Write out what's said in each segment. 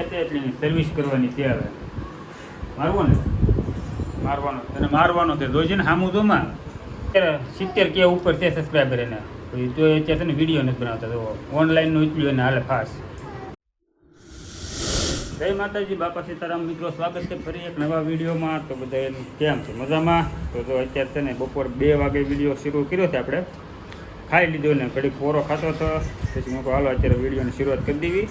એટલે સર્વિસ કરવાની છે હવે મારવાનો તને મારવાનો છે જોજે ને સામું જોમાં 70K ઉપર છે સબસ્ક્રાઈબર એને તો એ છે ને વિડીયો નથી બનાવતા તો ઓનલાઈનનું એટલું એને હાલે ફાસ્ટ. જય માતાજી, બાપા સીતારામ. મિત્રો સ્વાગત છે ફરી એક નવા વિડીયોમાં. તો બધા એનું કેમ છે? મજામાં? તો જો અત્યારે છે ને બપોર 2 વાગે વિડીયો શરૂ કર્યો છે. આપણે ખાઈ લીધો ને ઘડીક પોરો ખાતો હતો, પછી હું કહું હાલો અત્યારે વિડીયોની શરૂઆત કરી દેવી.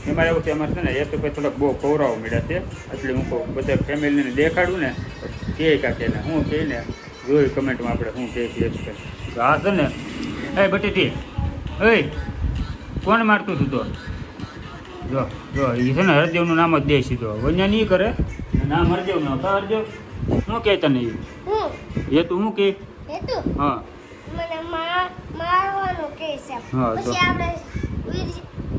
એમાં એવું છે અમારે છે ને એ તો ભાઈ થોડાક બહુ કવરાવો મળ્યા છે, એટલે હું કહું બધા ફેમિલીને દેખાડું ને કે કાંકે ને હું કહીને જોઈ કમેન્ટમાં આપણે શું કહે છે. તો આ છે ને એ બટેટી એ કોણ મારતું હતું? તો જો જો એ છે ને હરદેવનું નામ જ દે સીધો, વન્યા નહીં કરે નામ હરદેવ ન કા હરદેવ શું કહે તને એ તું શું કહે? હા મને મારવાનું કહે છે. પછી આપણે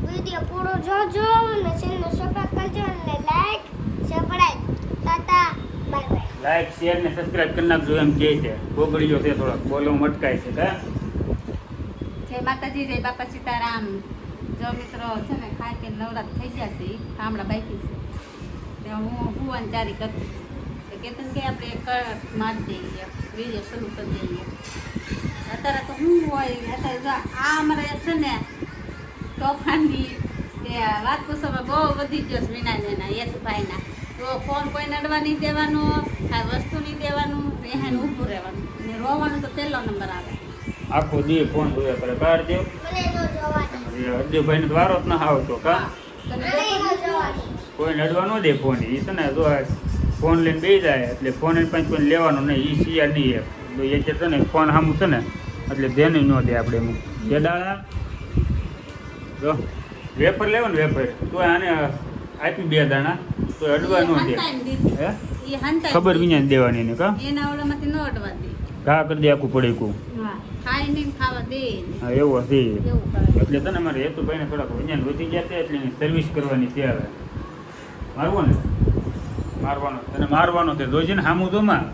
વિડિયો પૂરો જોજો અને ચેનલ સબસ્ક્રાઇબ કરજો અને લાઈક સબસ્ક્રાઇબ તાતા બાય બાય. લાઈક શેર ને સબસ્ક્રાઇબ કરી નાખજો એમ કહે છે. ગોગળીઓ છે થોડોક બોલવામાં અટકાય છે. કા જય માતાજી, જય બાપા સીતારામ. જો મિત્રો છે ને ખાઈ કે નવરાત થઈ ગયા છે, કામડા બાકી છે ત્યાં હું ભુવન જારી કરતી તો કેતન કે આપણે એક મારી દઈએ વિડીયો શરૂ કરી દઈએ. અત્યારે તો હું હોય અત્યારે જો આ અમારે છે ને તોફાનની તે વાત પૂછવામાં બહુ વધી ગયો છે વિનાયના યશભાઈના. તો ફોન કોઈને અડવા નહીં દેવાનો, આ વસ્તુ નહીં દેવાનું, એને ઊભું રહેવાનું ને રોવાનું તો પહેલો નંબર આવે. આખો દી ફોન જોયા કરે. કાર દેવ મને નો જોવાની, હરદેવભાઈને તો વારો જ ના આવતો. કા મને નો જોવાની. કોઈ નડવા ન દે ફોન. એ છે ને જો ફોન લઈને બેસી જાય એટલે ફોન એને પાંચ કોઈ લેવાનો નહીં, એ સિયાર નહીં એ છે ને ફોન સામું છે ને એટલે ધ્યાન ન દે. આપણે એમ કેડાળા જો વેફર લેવો ને વેફર તો આને આપી 2 દાણા તો અડવા ન દે. હે ખબર વિના દેવાની એને. કા એના ઓલામાંથી ન અડવા દે, ઘા કરી દે આખું પડીકું. હા ખાઈ નહીં ખાવા દે. હા એવું હશે. એવું કરે એટલે છે ને અમારે હેતુભાઈને થોડાક વિજ્ઞાન વધી ગયા છે એટલે એની સર્વિસ કરવાની છે હવે. મારવાનો તને મારવાનો છે જોજે ને સામું જોમાં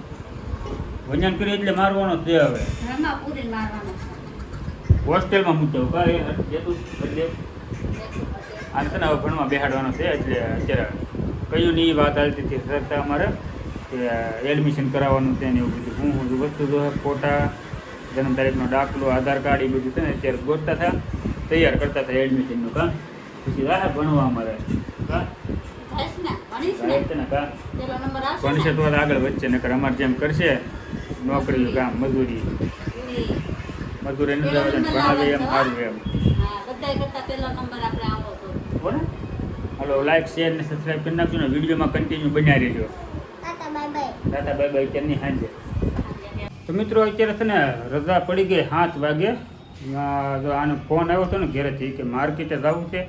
વિજ્ઞાન કરી એટલે મારવાનો છે હવે. ઘરમાં પૂરીને મારવાનો છે. હોસ્ટેલમાં મૂકતો કા એ હેતુ એટલે આને છે ને હવે ભણવા બેહાડવાનો છે એટલે અત્યારે કયું ની વાત હાલતી હતી સરતા અમારે કે એડમિશન કરાવવાનું છે ને એવું બધું હું વસ્તુ જો ફોટા, જન્મ તારીખનો દાખલો, આધાર કાર્ડ એ બધું છે ને અત્યારે ગોતતા હતા, તૈયાર કરતા હતા એડમિશનનું. કા પછી રાહ ભણવા અમારે કા ભણીશ ને ભણીશ ને કા પેલો નંબર આવશે ભણશે તો આગળ વધશે, નકર અમારે જેમ કરશે નોકરી કામ મજૂરી મજૂરી ભણાવે એમ સારું એમ. હા બધાય કરતા પેલો નંબર આપણે આવો તો બોલે હાલો લાઈક શેર ને સબસ્ક્રાઈબ કરી નાખજો ને વિડીયોમાં કન્ટિન્યુ બન્યા રહેજો. તાતા બાય બાય. દાદા બાય બાય અત્યારની સાંજે. તો મિત્રો અત્યારે છે ને રજા પડી ગઈ 7 વાગે. જો આનો ફોન આવ્યો હતો ને ઘરેથી કે માર્કેટે જવું છે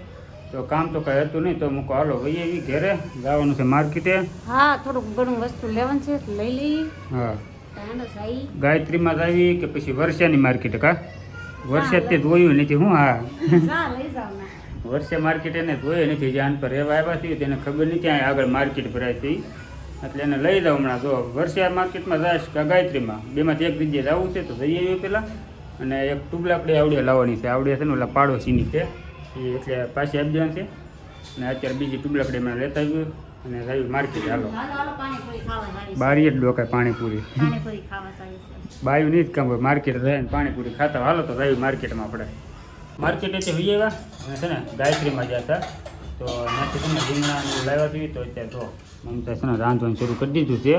તો કામ તો કાંઈ હતું નહીં તો મૂકો હાલો વહી એવી ઘરે જવાનું છે માર્કેટે. હા થોડુંક ઘણું વસ્તુ લેવાનું છે લઈ લઈએ. હા તાનો સાઈ ગાયત્રીમાં જ આવી કે પછી વર્ષાની માર્કેટ? કા વર્ષે તે જોયું નથી હું. હા જા લઈ જાવ ના વર્ષે માર્કેટ એને જોયું નથી, જાન પર રહેવા આવ્યા છીએ તેને ખબર નથી ત્યાં આગળ માર્કેટ ભરાય હતી એટલે એને લઈ જાઉં હમણાં. જો વર્ષે માર્કેટમાં જાય કે ગાયત્રીમાં બેમાંથી એક જગ્યાએ જવું છે તો જઈ આવ્યું પહેલાં. અને એક ટુબલાકડી આવડે લાવવાની છે, આવડે છે ને ઓલા પાડોશીની છે એ એટલે પાછી આપી દેવાની છે. અને અત્યારે બીજી ટુબલાકડી મને લેતા આવ્યું અને આવ્યું માર્કેટ. હાલો હાલો હાલો પાણીપુરી ખાવા જાવી છે. બારી જ ડોકાય પાણીપુરી. પાણીપુરી ખાવા જાવી છે. બાયું નહીં જ કામ હોય માર્કેટ જાય ને પાણીપુરી ખાતા. હાલો તો આવ્યું માર્કેટમાં આપણે. માર્કેટેથી વી આવ્યા અને છે ને ગાયત્રીમાં ગયા હતા તો ત્યાંથી છે ને રીંગણાનું લાવ્યા હતી. તો અત્યારે તો મમતા છે ને રાંધવાનું શરૂ કરી દીધું છે.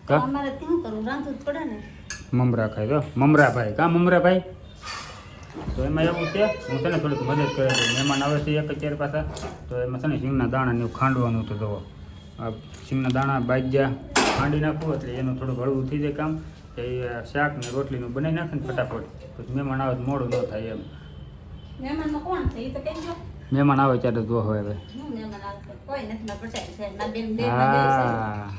કા અમારે શું કરવું, રાંધવું જ પડે ને. મમરા ખાય તો મમરાભાઈ. કા મમરાભાઈ? તો એમાં એવું છે હું છે ને થોડીક મદદ કરે છે. મહેમાન આવે છે એક ચાર પાછા તો એમાં છે ને સિંગના દાણા ને એવું ખાંડવાનું હતું. તો આ સિંગના દાણા બાજ્યા ખાંડી નાખવું એટલે એનું થોડું હળવું થઈ જાય કામ. એ શાક ને રોટલીનું બનાવી નાખે ને ફટાફટ પછી મહેમાન આવે તો મોડું ન થાય એમ. મહેમાનમાં કોણ છે એ તો કહેજો. મહેમાન આવે ત્યારે જો હવે હું મહેમાન આવતો કોઈ નથી, ના પટેલ છે ના બેન બે હા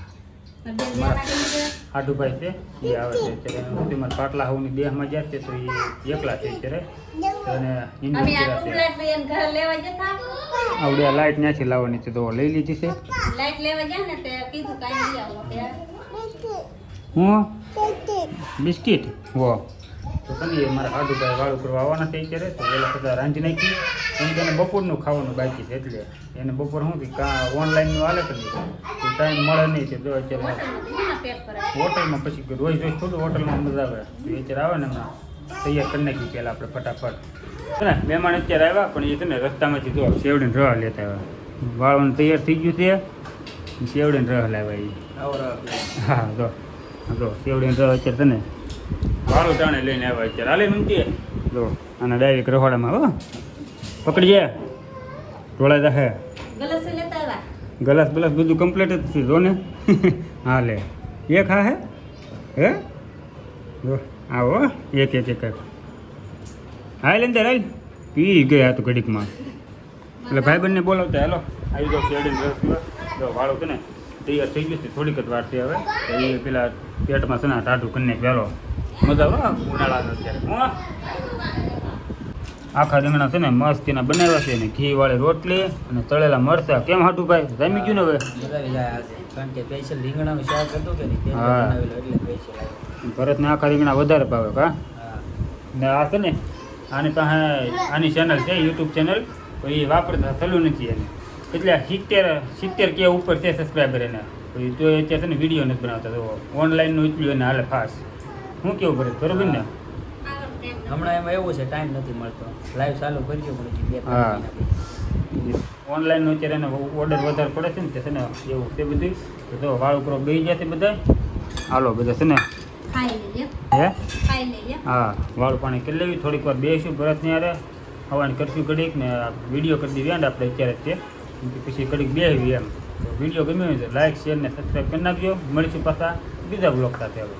હાડુભાઈ છે એ આવે છે અત્યારે. સુધીમાં પાટલા હોવાની દેહમાં ગયા છે તો એ એકલા છે અત્યારે. અને અમે આ ટ્યુબલાઇટ બેન ઘરે લેવા જતા આવડે લાઈટ ત્યાંથી લાવવાની છે તો લઈ લીધી છે. લાઈટ લેવા ગયા ને તે કીધું કાંઈ લઈ આવો તે હું બિસ્કિટ હો તો કનીએ મારા હાડુભાઈ વાળું કરવા આવવાના છે અત્યારે તો પેલા બધા રાંધી નાખી કેમ કે એને બપોરનું ખાવાનું બાકી છે એટલે એને બપોર શું કે કાં ઓનલાઈનનું હાલે કે નહીં તો ટાઈમ મળે નહીં છે તો અત્યારે હોટલમાં પછી રોજ રોજ થોડું હોટલમાં મજા આવે તો અત્યારે આવે ને હમણાં તૈયાર કરી નાખી પહેલાં આપણે ફટાફટ ને મહેમાન અત્યારે આવ્યા પણ એ છે ને રસ્તામાંથી જો સેવડીને રહ લેતા આવ્યા વાળવાનું તૈયાર થઈ ગયું છે સેવડીને રહ લાવ્યા એ હા જો સેવડીને રહ અત્યારે તને વાળું ટાણે લઈને આવ્યા અત્યારે હાલે મમતી જો આના ડાયરેક્ટ રહોડામાં હો પકડીએ રોળા જાહે ગલસ લેતા આવ્યા ગલાસ બલાસ બધું કમ્પ્લીટ જ છે જો ને હા લે એક હા હે જો આવો એક હાલ અંદર હાલ પી ગયા તો ઘડીકમાં એટલે ભાઈબંધને બોલાવતા હાલો આવી જાઓ શેરડીને રસ પીવા જો વાળું છે ને તૈયાર થઈ ગયું છે થોડીક જ વાર છે હવે તો એ પેલા પેટમાં છે ને ટાઢું કરીને પહેલો મજા આવે ઉનાળાનો અત્યારે હું આખા રીંગણા છે ને મસ્ત એના બનાવ્યા છે ને ઘી વાળી રોટલી અને તળેલા મરચાં કેમ હાટું ભાઈ જામી ગયું ને હવે કારણ કે સ્પેશિયલ રીંગણાનું શાક હતું કે નહીં તે હા. બનાવેલું એટલે સ્પેશિયલ આવ્યું. ભરતને આખા રીંગણા વધારે ભાવે કા હા ને આ છે ને આની પાસે આની ચેનલ છે યુટ્યુબ ચેનલ તો એ વાપરતા થયું નથી એને એટલે 70 કે ઉપર છે સબસ્ક્રાઈબર એને તો એ તો અત્યારે છે ને વિડીયો નથી બનાવતા તો ઓનલાઈનનું એટલું એને હાલે ફાસ શું કેવું ભરત બરોબર ને હમણાં એમાં એવું છે ટાઈમ નથી મળતો લાઈવ ચાલુ કરજો પણ હજી 2-3 હા. મહિના પછી. ઓનલાઈનનું અત્યારે એને ઓર્ડર વધારે પડે છે ને તે છે ને એવું તે બધું તો જો વાળું કરો ગઈ જશે બધા હાલો બધા છે ને ખાઈ લઈએ હે ખાઈ લઈએ હા વાળું પાણી કરી લેવી થોડીક વાર બેસીશું ભરતની યારે હવાની કરશું ઘડીક ને વિડીયો કરી દેવી આપણે અત્યારે જ તે પછી ઘડીક બેસવી એમ તો વિડીયો ગમ્યો હોય તો લાઈક શેર ને સબસ્ક્રાઈબ કરી નાખજો મળીશું પાછા બીજા બ્લોગ સાથે હવે